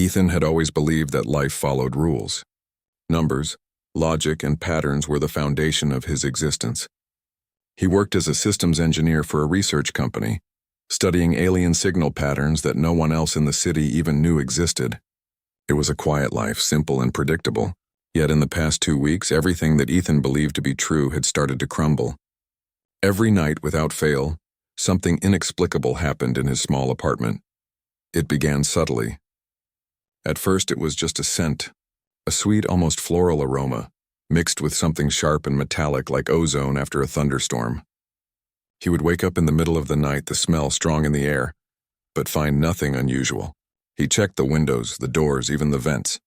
Ethan had always believed that life followed rules. Numbers, logic, and patterns were the foundation of his existence. He worked as a systems engineer for a research company, studying alien signal patterns that no one else in the city even knew existed. It was a quiet life, simple and predictable. Yet in the past 2 weeks, everything that Ethan believed to be true had started to crumble. Every night, without fail, something inexplicable happened in his small apartment. It began subtly. At first, it was just a scent, a sweet, almost floral aroma, mixed with something sharp and metallic like ozone after a thunderstorm. He would wake up in the middle of the night, the smell strong in the air, but find nothing unusual. He checked the windows, the doors, even the vents.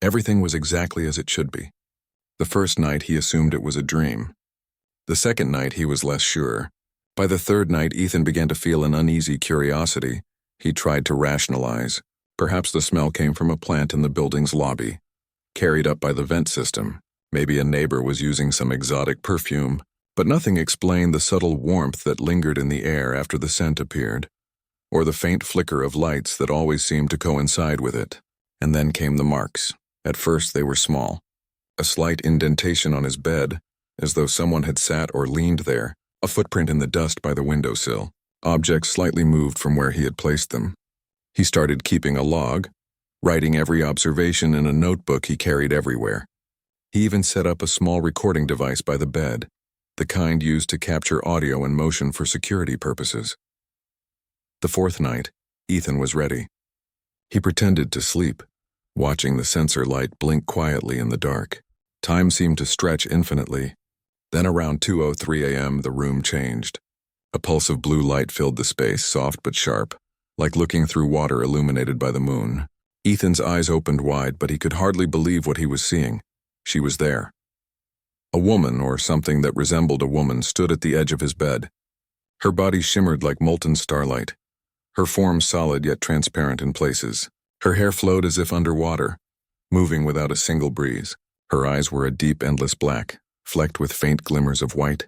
Everything was exactly as it should be. The first night, he assumed it was a dream. The second night, he was less sure. By the third night, Ethan began to feel an uneasy curiosity. He tried to rationalize. Perhaps the smell came from a plant in the building's lobby, carried up by the vent system. Maybe a neighbor was using some exotic perfume, but nothing explained the subtle warmth that lingered in the air after the scent appeared, or the faint flicker of lights that always seemed to coincide with it. And then came the marks. At first they were small. A slight indentation on his bed, as though someone had sat or leaned there, a footprint in the dust by the windowsill. Objects slightly moved from where he had placed them. He started keeping a log, writing every observation in a notebook he carried everywhere. He even set up a small recording device by the bed, the kind used to capture audio and motion for security purposes. The fourth night, Ethan was ready. He pretended to sleep, watching the sensor light blink quietly in the dark. Time seemed to stretch infinitely. Then around 2:03 a.m. the room changed. A pulse of blue light filled the space, soft but sharp, like looking through water illuminated by the moon. Ethan's eyes opened wide, but he could hardly believe what he was seeing. She was there. A woman, or something that resembled a woman, stood at the edge of his bed. Her body shimmered like molten starlight, her form solid yet transparent in places. Her hair flowed as if underwater, moving without a single breeze. Her eyes were a deep, endless black, flecked with faint glimmers of white,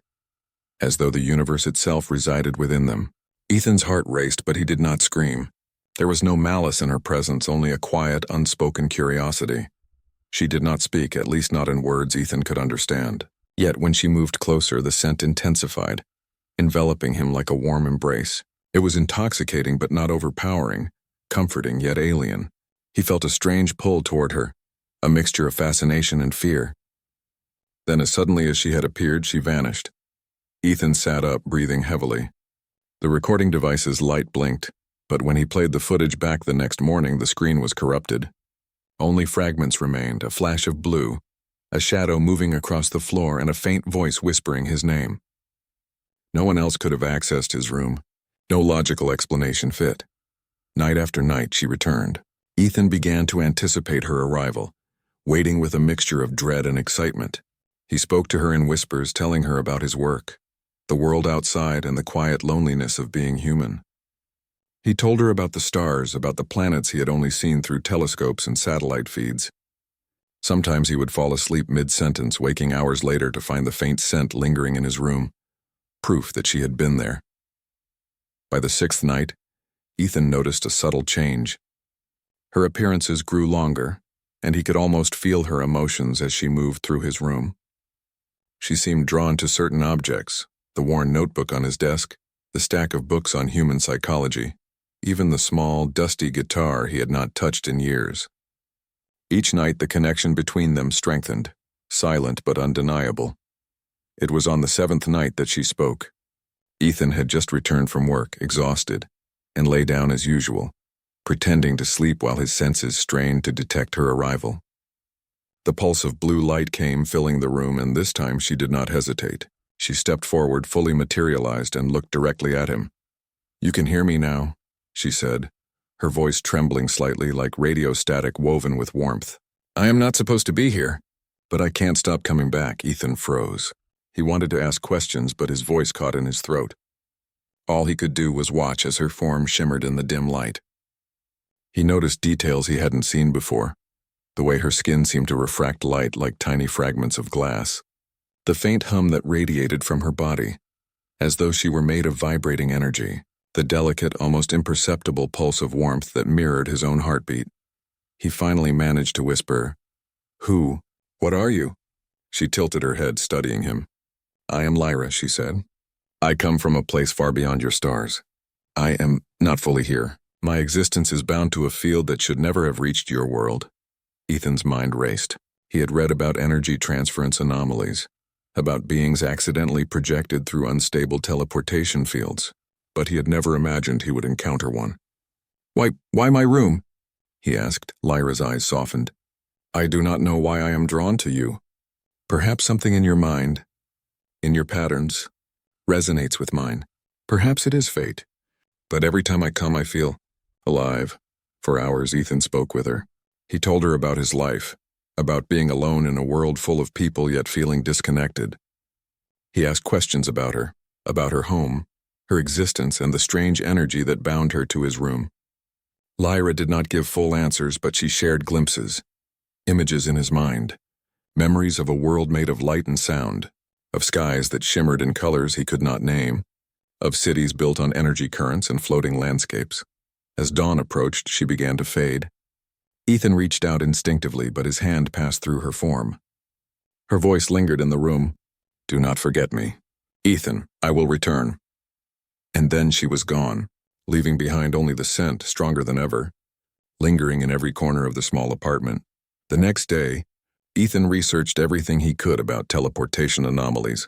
as though the universe itself resided within them. Ethan's heart raced, but he did not scream. There was no malice in her presence, only a quiet, unspoken curiosity. She did not speak, at least not in words Ethan could understand. Yet when she moved closer, the scent intensified, enveloping him like a warm embrace. It was intoxicating but not overpowering, comforting yet alien. He felt a strange pull toward her, a mixture of fascination and fear. Then as suddenly as she had appeared, she vanished. Ethan sat up, breathing heavily. The recording device's light blinked, but when he played the footage back the next morning, the screen was corrupted. Only fragments remained, a flash of blue, a shadow moving across the floor, and a faint voice whispering his name. No one else could have accessed his room. No logical explanation fit. Night after night, she returned. Ethan began to anticipate her arrival, waiting with a mixture of dread and excitement. He spoke to her in whispers, telling her about his work, the world outside, and the quiet loneliness of being human. He told her about the stars, about the planets he had only seen through telescopes and satellite feeds. Sometimes he would fall asleep mid-sentence, waking hours later to find the faint scent lingering in his room, proof that she had been there. By the sixth night, Ethan noticed a subtle change. Her appearances grew longer, and he could almost feel her emotions as she moved through his room. She seemed drawn to certain objects, the worn notebook on his desk, the stack of books on human psychology, even the small, dusty guitar he had not touched in years. Each night the connection between them strengthened, silent but undeniable. It was on the seventh night that she spoke. Ethan had just returned from work, exhausted, and lay down as usual, pretending to sleep while his senses strained to detect her arrival. The pulse of blue light came, filling the room, and this time she did not hesitate. She stepped forward, fully materialized, and looked directly at him. "You can hear me now," she said, her voice trembling slightly like radio static woven with warmth. "I am not supposed to be here, but I can't stop coming back." Ethan froze. He wanted to ask questions, but his voice caught in his throat. All he could do was watch as her form shimmered in the dim light. He noticed details he hadn't seen before, the way her skin seemed to refract light like tiny fragments of glass, the faint hum that radiated from her body, as though she were made of vibrating energy, the delicate, almost imperceptible pulse of warmth that mirrored his own heartbeat. He finally managed to whisper, "Who? What are you?" She tilted her head, studying him. "I am Lyra," she said. "I come from a place far beyond your stars. I am not fully here. My existence is bound to a field that should never have reached your world." Ethan's mind raced. He had read about energy transference anomalies, about beings accidentally projected through unstable teleportation fields, but he had never imagined he would encounter one. Why my room?" he asked. Lyra's eyes softened. "I do not know why I am drawn to you. Perhaps something in your mind, in your patterns, resonates with mine. Perhaps it is fate. But every time I come, I feel alive." For hours, Ethan spoke with her. He told her about his life, about being alone in a world full of people yet feeling disconnected. He asked questions about her home, her existence, and the strange energy that bound her to his room. Lyra did not give full answers, but she shared glimpses, images in his mind, memories of a world made of light and sound, of skies that shimmered in colors he could not name, of cities built on energy currents and floating landscapes. As dawn approached, she began to fade. Ethan reached out instinctively, but his hand passed through her form. Her voice lingered in the room. "Do not forget me. Ethan, I will return." And then she was gone, leaving behind only the scent, stronger than ever, lingering in every corner of the small apartment. The next day, Ethan researched everything he could about teleportation anomalies,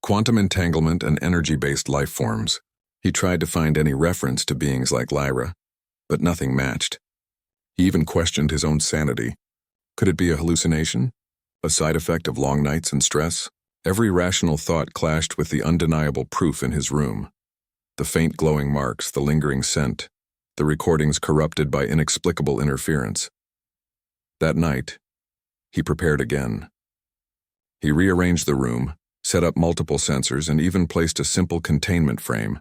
quantum entanglement, and energy-based life forms. He tried to find any reference to beings like Lyra, but nothing matched. He even questioned his own sanity. Could it be a hallucination? A side effect of long nights and stress? Every rational thought clashed with the undeniable proof in his room. The faint glowing marks, the lingering scent, the recordings corrupted by inexplicable interference. That night, he prepared again. He rearranged the room, set up multiple sensors, and even placed a simple containment frame,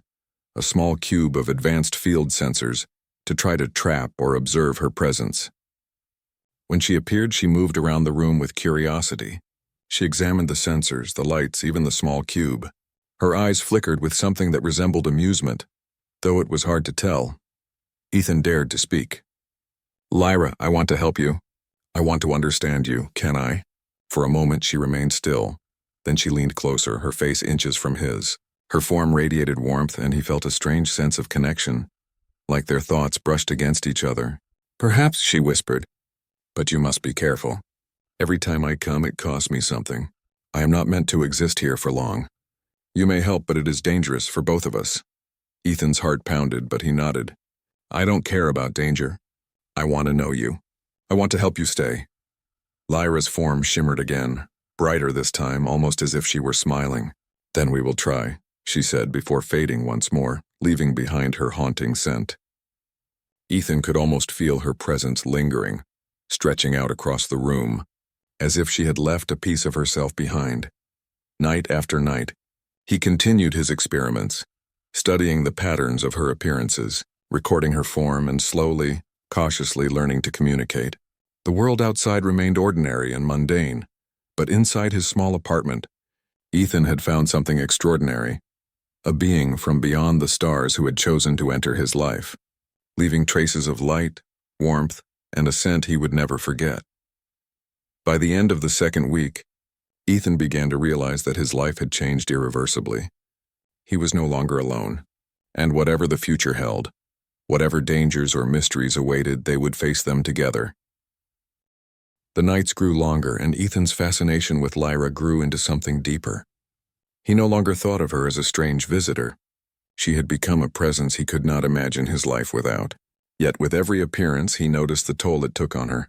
a small cube of advanced field sensors, to try to trap or observe her presence. When she appeared, she moved around the room with curiosity. She examined the sensors, the lights, even the small cube. Her eyes flickered with something that resembled amusement, though it was hard to tell. Ethan dared to speak. "Lyra, I want to help you. I want to understand you, can I?" For a moment she remained still. Then she leaned closer, her face inches from his. Her form radiated warmth, and he felt a strange sense of connection, like their thoughts brushed against each other. "Perhaps," she whispered, "but you must be careful. Every time I come, it costs me something. I am not meant to exist here for long. You may help, but it is dangerous for both of us." Ethan's heart pounded, but he nodded. "I don't care about danger. I want to know you. I want to help you stay." Lyra's form shimmered again, brighter this time, almost as if she were smiling. "Then we will try," she said before fading once more, leaving behind her haunting scent. Ethan could almost feel her presence lingering, stretching out across the room, as if she had left a piece of herself behind. Night after night, he continued his experiments, studying the patterns of her appearances, recording her form, and slowly, cautiously learning to communicate. The world outside remained ordinary and mundane, but inside his small apartment, Ethan had found something extraordinary, a being from beyond the stars who had chosen to enter his life, leaving traces of light, warmth, and a scent he would never forget. By the end of the second week, Ethan began to realize that his life had changed irreversibly. He was no longer alone, and whatever the future held, whatever dangers or mysteries awaited, they would face them together. The nights grew longer, and Ethan's fascination with Lyra grew into something deeper. He no longer thought of her as a strange visitor. She had become a presence he could not imagine his life without. Yet with every appearance, he noticed the toll it took on her.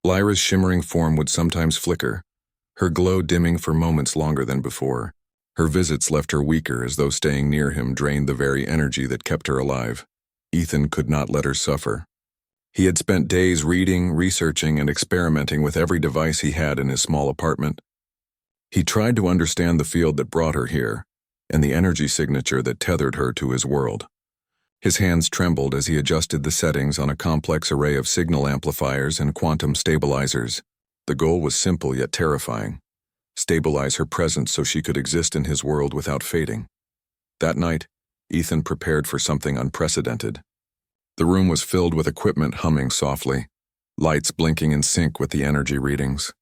Lyra's shimmering form would sometimes flicker, her glow dimming for moments longer than before. Her visits left her weaker, as though staying near him drained the very energy that kept her alive. Ethan could not let her suffer. He had spent days reading, researching, and experimenting with every device he had in his small apartment. He tried to understand the field that brought her here, and the energy signature that tethered her to his world. His hands trembled as he adjusted the settings on a complex array of signal amplifiers and quantum stabilizers. The goal was simple yet terrifying: stabilize her presence so she could exist in his world without fading. That night, Ethan prepared for something unprecedented. The room was filled with equipment humming softly, lights blinking in sync with the energy readings.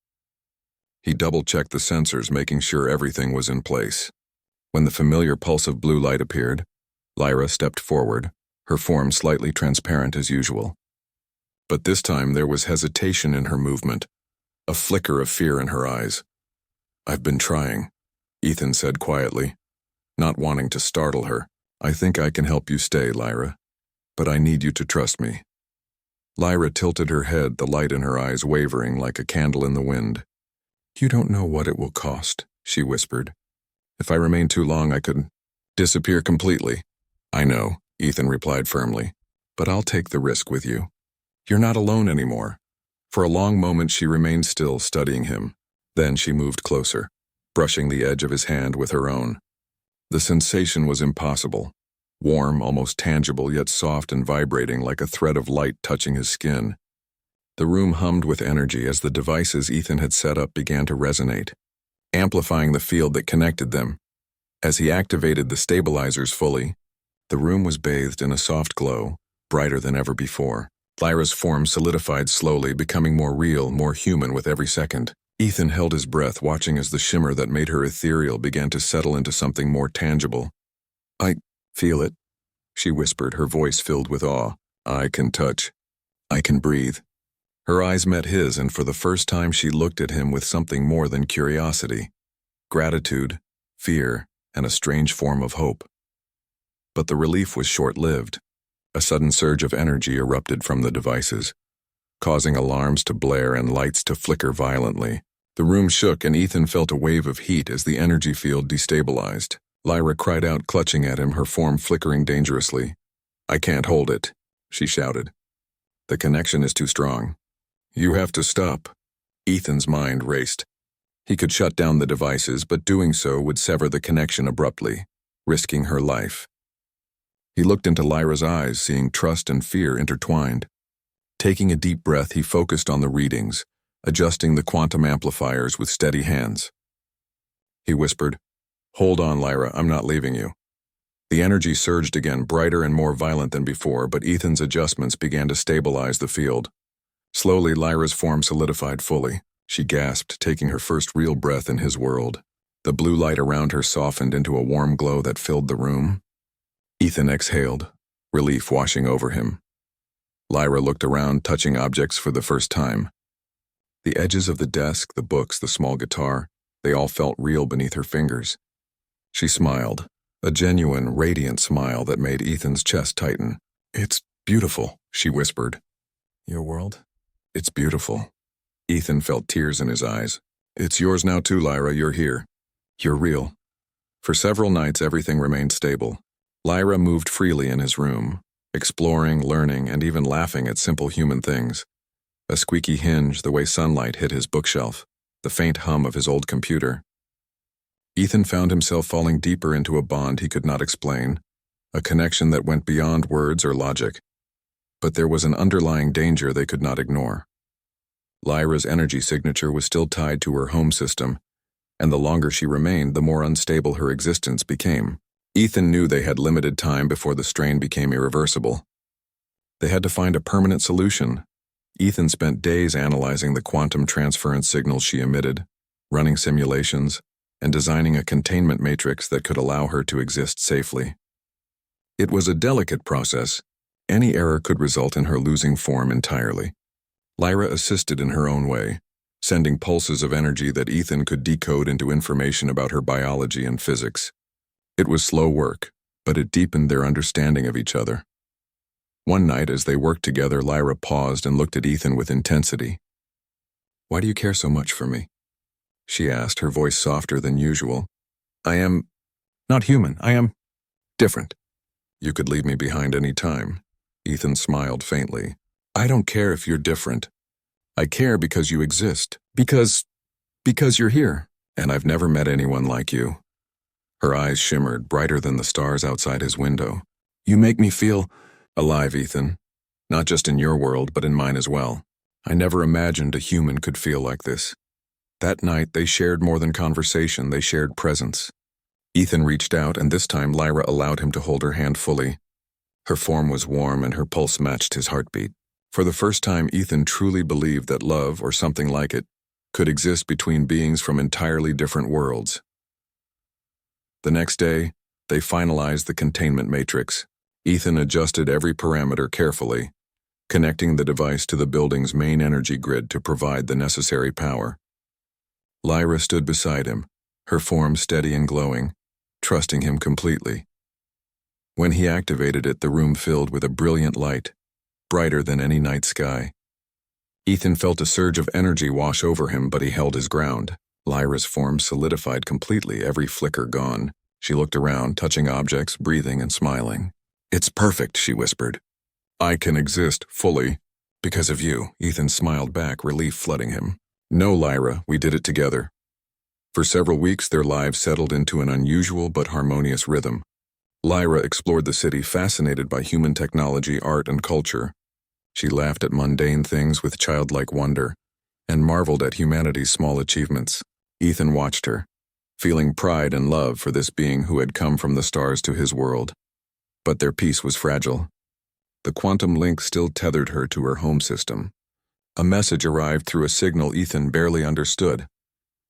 He double-checked the sensors, making sure everything was in place. When the familiar pulse of blue light appeared, Lyra stepped forward, her form slightly transparent as usual. But this time there was hesitation in her movement, a flicker of fear in her eyes. "I've been trying," Ethan said quietly, not wanting to startle her. "I think I can help you stay, Lyra, but I need you to trust me." Lyra tilted her head, the light in her eyes wavering like a candle in the wind. "You don't know what it will cost," she whispered. "If I remain too long, I could disappear completely." "I know," Ethan replied firmly, "but I'll take the risk with you. You're not alone anymore." For a long moment she remained still, studying him. Then she moved closer, brushing the edge of his hand with her own. The sensation was impossible. Warm, almost tangible, yet soft and vibrating like a thread of light touching his skin. The room hummed with energy as the devices Ethan had set up began to resonate, amplifying the field that connected them. As he activated the stabilizers fully, the room was bathed in a soft glow, brighter than ever before. Lyra's form solidified slowly, becoming more real, more human with every second. Ethan held his breath, watching as the shimmer that made her ethereal began to settle into something more tangible. "I feel it," she whispered, her voice filled with awe. "I can touch. I can breathe." Her eyes met his, and for the first time she looked at him with something more than curiosity. Gratitude, fear, and a strange form of hope. But the relief was short-lived. A sudden surge of energy erupted from the devices, causing alarms to blare and lights to flicker violently. The room shook and Ethan felt a wave of heat as the energy field destabilized. Lyra cried out, clutching at him, her form flickering dangerously. "I can't hold it," she shouted. "The connection is too strong. You have to stop." Ethan's mind raced. He could shut down the devices, but doing so would sever the connection abruptly, risking her life. He looked into Lyra's eyes, seeing trust and fear intertwined. Taking a deep breath, he focused on the readings, adjusting the quantum amplifiers with steady hands. He whispered, "Hold on, Lyra, I'm not leaving you." The energy surged again, brighter and more violent than before, but Ethan's adjustments began to stabilize the field. Slowly, Lyra's form solidified fully. She gasped, taking her first real breath in his world. The blue light around her softened into a warm glow that filled the room. Ethan exhaled, relief washing over him. Lyra looked around, touching objects for the first time. The edges of the desk, the books, the small guitar, they all felt real beneath her fingers. She smiled, a genuine, radiant smile that made Ethan's chest tighten. "It's beautiful," she whispered. "Your world? It's beautiful." Ethan felt tears in his eyes. "It's yours now too, Lyra, you're here. You're real." For several nights everything remained stable. Lyra moved freely in his room, exploring, learning, and even laughing at simple human things. A squeaky hinge, the way sunlight hit his bookshelf, the faint hum of his old computer. Ethan found himself falling deeper into a bond he could not explain, a connection that went beyond words or logic. But there was an underlying danger they could not ignore. Lyra's energy signature was still tied to her home system, and the longer she remained, the more unstable her existence became. Ethan knew they had limited time before the strain became irreversible. They had to find a permanent solution. Ethan spent days analyzing the quantum transference signals she emitted, running simulations, and designing a containment matrix that could allow her to exist safely. It was a delicate process. Any error could result in her losing form entirely. Lyra assisted in her own way, sending pulses of energy that Ethan could decode into information about her biology and physics. It was slow work, but it deepened their understanding of each other. One night, as they worked together, Lyra paused and looked at Ethan with intensity. "Why do you care so much for me?" she asked, her voice softer than usual. "I am not human. I am different." "You could leave me behind any time." Ethan smiled faintly. "I don't care if you're different. I care because you exist. Because you're here, and I've never met anyone like you." Her eyes shimmered, brighter than the stars outside his window. "You make me feel alive, Ethan. Not just in your world, but in mine as well. I never imagined a human could feel like this." That night, they shared more than conversation, they shared presence. Ethan reached out, and this time Lyra allowed him to hold her hand fully. Her form was warm, and her pulse matched his heartbeat. For the first time, Ethan truly believed that love, or something like it, could exist between beings from entirely different worlds. The next day, they finalized the containment matrix. Ethan adjusted every parameter carefully, connecting the device to the building's main energy grid to provide the necessary power. Lyra stood beside him, her form steady and glowing, trusting him completely. When he activated it, the room filled with a brilliant light, brighter than any night sky. Ethan felt a surge of energy wash over him, but he held his ground. Lyra's form solidified completely, every flicker gone. She looked around, touching objects, breathing and smiling. "It's perfect," she whispered. "I can exist fully because of you." Ethan smiled back, relief flooding him. "No, Lyra, we did it together." For several weeks, their lives settled into an unusual but harmonious rhythm. Lyra explored the city, fascinated by human technology, art, and culture. She laughed at mundane things with childlike wonder and marveled at humanity's small achievements. Ethan watched her, feeling pride and love for this being who had come from the stars to his world. But their peace was fragile. The quantum link still tethered her to her home system. A message arrived through a signal Ethan barely understood,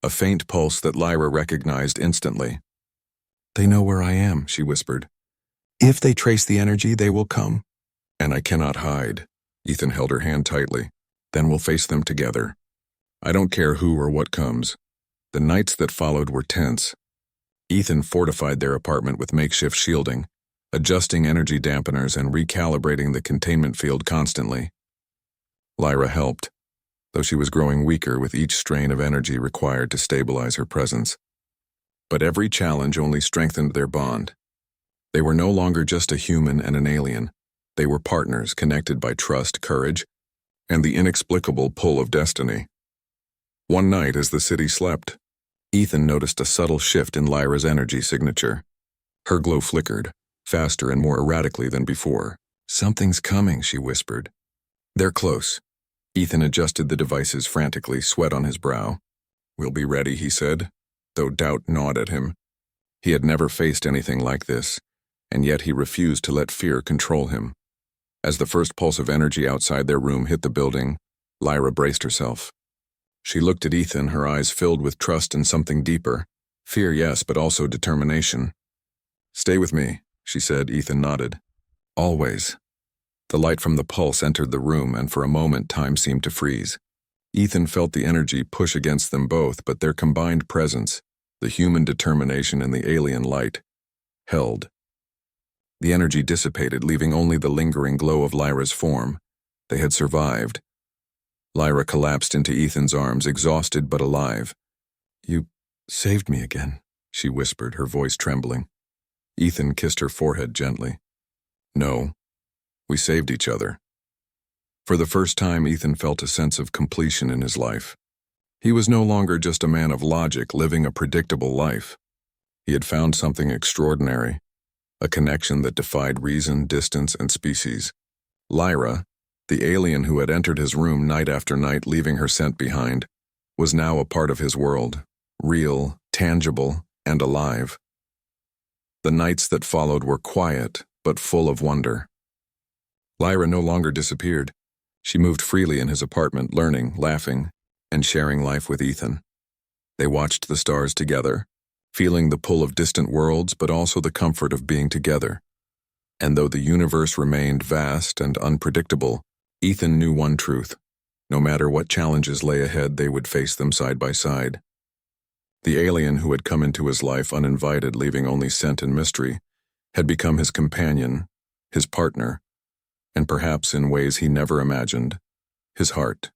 a faint pulse that Lyra recognized instantly. "They know where I am," she whispered. "If they trace the energy, they will come." "And I cannot hide." Ethan held her hand tightly. "Then we'll face them together. I don't care who or what comes." The nights that followed were tense. Ethan fortified their apartment with makeshift shielding, adjusting energy dampeners and recalibrating the containment field constantly. Lyra helped, though she was growing weaker with each strain of energy required to stabilize her presence. But every challenge only strengthened their bond. They were no longer just a human and an alien. They were partners connected by trust, courage, and the inexplicable pull of destiny. One night, as the city slept, Ethan noticed a subtle shift in Lyra's energy signature. Her glow flickered, faster and more erratically than before. "Something's coming," she whispered. "They're close." Ethan adjusted the devices frantically, sweat on his brow. "We'll be ready," he said, though doubt gnawed at him. He had never faced anything like this, and yet he refused to let fear control him. As the first pulse of energy outside their room hit the building, Lyra braced herself. She looked at Ethan, her eyes filled with trust and something deeper. Fear, yes, but also determination. "Stay with me," she said. Ethan nodded. "Always." The light from the pulse entered the room, and for a moment time seemed to freeze. Ethan felt the energy push against them both, but their combined presence, the human determination and the alien light, held. The energy dissipated, leaving only the lingering glow of Lyra's form. They had survived. Lyra collapsed into Ethan's arms, exhausted but alive. "You saved me again," she whispered, her voice trembling. Ethan kissed her forehead gently. "No, we saved each other." For the first time, Ethan felt a sense of completion in his life. He was no longer just a man of logic living a predictable life. He had found something extraordinary, a connection that defied reason, distance, and species. Lyra, the alien who had entered his room night after night, leaving her scent behind, was now a part of his world, real, tangible, and alive. The nights that followed were quiet, but full of wonder. Lyra no longer disappeared. She moved freely in his apartment, learning, laughing, and sharing life with Ethan. They watched the stars together, feeling the pull of distant worlds, but also the comfort of being together. And though the universe remained vast and unpredictable, Ethan knew one truth: no matter what challenges lay ahead, they would face them side by side. The alien who had come into his life uninvited, leaving only scent and mystery, had become his companion, his partner, and perhaps in ways he never imagined, his heart.